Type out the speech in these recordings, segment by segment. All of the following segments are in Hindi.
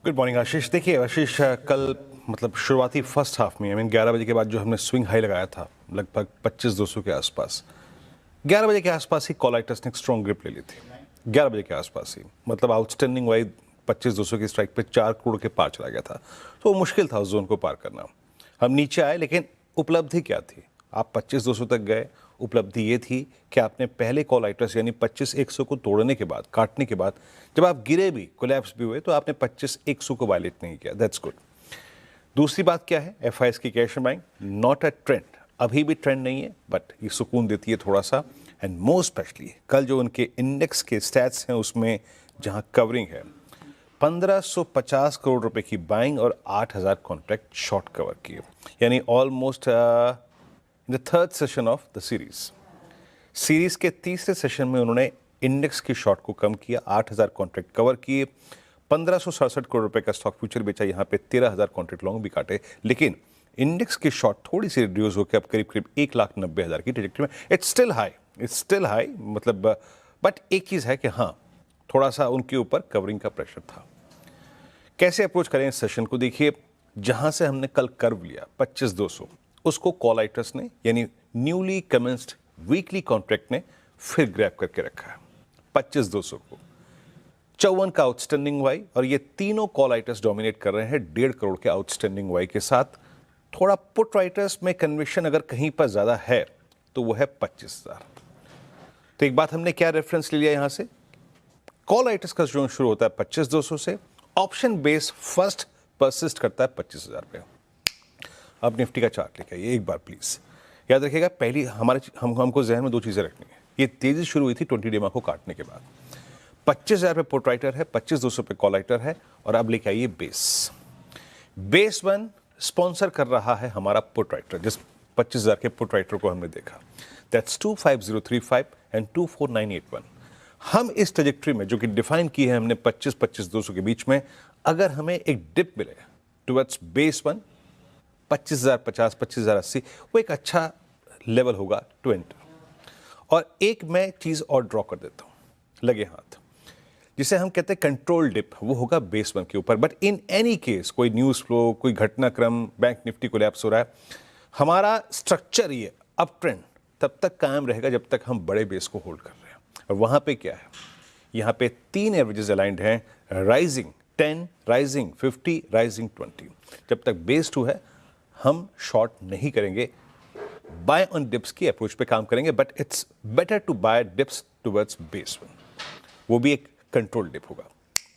गुड मॉर्निंग आशीष। देखिए आशीष, कल मतलब शुरुआती फर्स्ट हाफ में 11 बजे के बाद जो हमने स्विंग हाई लगाया था लगभग 25,200 के आसपास, 11 बजे के आसपास ही कॉलाइटस ने एक स्ट्रॉन्ग ग्रिप ले ली थी। 11 बजे के आसपास ही मतलब आउटस्टैंडिंग वाइज 25,200 की स्ट्राइक पे 4 करोड़ के पार चला गया था, तो मुश्किल था उस जोन को पार करना। हम नीचे आए, लेकिन उपलब्धि क्या थी? आप 25,200 तक गए। उपलब्धि ये थी कि आपने पहले कॉलाइटस यानी 25,100 को तोड़ने के बाद, काटने के बाद, जब आप गिरे भी, कोलैप्स भी हुए, तो आपने 25,100 को वायलेट नहीं किया। That's good. दूसरी बात क्या है? एफआईएस की cash buying, not a trend. अभी भी ट्रेंड नहीं है, बट ये सुकून देती है थोड़ा सा। एंड मोर स्पेशली कल जो उनके इंडेक्स के स्टैट्स हैं उसमें जहां कवरिंग है 1,550 करोड़ रुपए की बाइंग और 8,000 कॉन्ट्रैक्ट शॉर्ट कवर किए, यानी almost in the third session of the series के तीसरे सेशन में उन्होंने इंडेक्स की शॉर्ट को कम किया, 8,000 कॉन्ट्रैक्ट कवर किए, 1,567 करोड़ रुपए का स्टॉक फ्यूचर बेचा, यहाँ पे 13,000 कॉन्ट्रैक्ट लॉन्ग भी काटे। लेकिन इंडेक्स की शॉर्ट थोड़ी सी रिड्यूस होकर अब करीब करीब 1,90,000 की ट्रेजेक्टरी में। इट्स स्टिल हाई मतलब, बट एक चीज़ है कि हाँ, थोड़ा सा उनके ऊपर कवरिंग का प्रेशर था। कैसे अप्रोच करें इस सेशन को? देखिए, जहां से हमने कल कर्व लिया 25,200, उसको कॉलाइटस ने यानी न्यूली कमेंस्ड वीकली कॉन्ट्रैक्ट ने फिर ग्रैब करके रखा है 25,200 को। 54 का आउटस्टैंडिंग वाई, और ये तीनों कॉलाइटस डोमिनेट कर रहे हैं 1.5 करोड़ के आउटस्टैंडिंग वाई के साथ। थोड़ा पुट राइटर्स में कन्विक्शन अगर कहीं पर ज्यादा है तो वो है 25,000। तो एक बात हमने क्या रेफरेंस ले लिया यहां से? कॉलाइटस का जोन शुरू होता है 25,200 से, ऑप्शन बेस फर्स्ट परसिस्ट करता है 25,000 पे। अब निफ्टी का चार्ट लेके आइए एक बार प्लीज। याद रखिएगा, पहली हमको जहन में दो चीजें रखनी है। ये तेजी शुरू हुई थी 20 डे को काटने के बाद। 25,000 पे पुट राइटर है, 25,200 पे कॉलाइटर है, और अब लेके आइए बेस 1 स्पॉन्सर कर रहा है हमारा पुट राइटर, जिस 25,000 के पुट राइटर को हमने देखा, दैट्स 25035 एंड 24981। हम इस ट्रेजेक्ट्री में जो कि डिफाइन की है हमने 25,200 के बीच में, अगर हमें एक डिप मिले टुवर्ड्स बेस 1 25,050, 25,080, वो एक अच्छा लेवल होगा टू एंटर। और एक मैं चीज और ड्रॉ कर देता हूं, लगे हाथ, जिसे हम कहते हैं कंट्रोल डिप, वो होगा बेस 1 के ऊपर। बट इन एनी केस, कोई न्यूज फ्लो, कोई घटनाक्रम, बैंक निफ्टी कोलैप्स हो रहा है, हमारा स्ट्रक्चर ये अप ट्रेंड तब तक कायम रहेगा जब तक हम बड़े बेस को होल्ड कर रहे हैं। और वहां पे क्या है? यहां पे 3 एवरेजेस अलाइंड हैं, राइजिंग 10, राइजिंग 50, राइजिंग 20। जब तक बेस 2 है हम शॉर्ट नहीं करेंगे, बाय ऑन डिप्स की अप्रोच पे काम करेंगे। But it's better to buy dips towards base 1, वो भी एक कंट्रोल डिप होगा।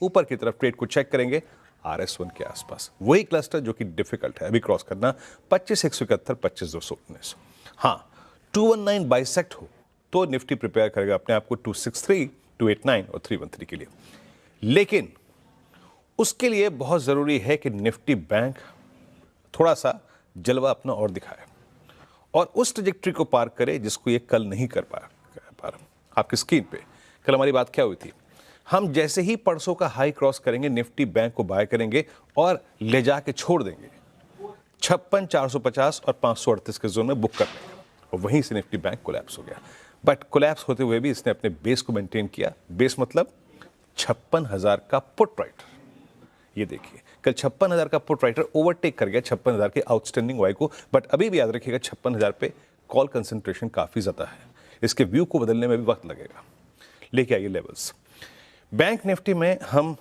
ऊपर की तरफ ट्रेड को चेक करेंगे RS1 के आसपास, वही क्लस्टर जो कि डिफिकल्ट है अभी क्रॉस करना, 25,171, 25,219। हाँ, 219 बाइसेक्ट हो तो निफ्टी प्रिपेयर करेगा अपने आप को 263, 289 और 313 के लिए। लेकिन उसके लिए बहुत जरूरी है कि निफ्टी बैंक थोड़ा सा जलवा अपना और दिखाए और उस ट्रेजेक्ट्री को पार करे जिसको ये कल नहीं कर पार। आपकी स्क्रीन पे कल हमारी बात क्या हुई थी? हम जैसे ही परसों का हाई क्रॉस करेंगे, निफ्टी बैंक को बाय करेंगे और ले जाके छोड़ देंगे 56,450 और 538 के जोन में बुक कर लेंगे, और वहीं से निफ्टी बैंक कोलैप्स हो गया। बट कोलैप्स होते हुए भी इसने अपने बेस को मेंटेन किया। बेस मतलब 56,000 का पुट राइटर। ये देखिए, कल 56,000 का पुट राइटर ओवरटेक कर गया 56,000 के आउटस्टैंडिंग वाई को। बट अभी भी याद रखिएगा 56,000 पे कॉल कंसंट्रेशन काफी ज्यादा है, इसके व्यू को बदलने में भी वक्त लगेगा। लेके आइए लेवल्स। बैंक निफ्टी में हम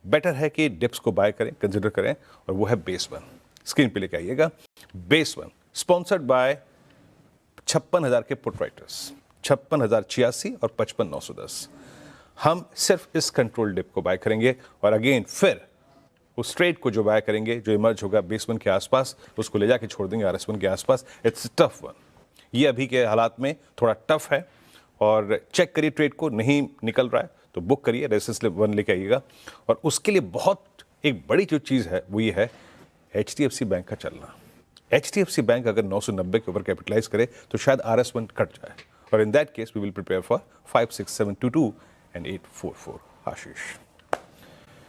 बेटर है कि डिप्स को बाय करें, कंसिडर करें, और वो है बेस 1। स्क्रीन पे लेके आइएगा। बेस 1 स्पॉन्सर्ड बाय 56,000 के पुट राइटर्स, 56,086 और 55,910। हम सिर्फ इस कंट्रोल डिप को बाय करेंगे, और अगेन फिर उस ट्रेड को जो बाय करेंगे, जो इमर्ज होगा बेस 1 के आसपास, उसको ले जाके छोड़ देंगे RS1 के आसपास। It's tough one. ये अभी के हालात में थोड़ा टफ है, और चेक करिए ट्रेड को, नहीं निकल रहा है तो बुक करिए, रेजिस्टेंस 1 लेके आइएगा। और उसके लिए बहुत एक बड़ी जो चीज़ है वो ये है HDFC बैंक का चलना। HDFC बैंक अगर 990 के ऊपर कैपिटलाइज करे तो शायद RS1 कट जाए, और in that case we will prepare for 56722 and 844। Ashish.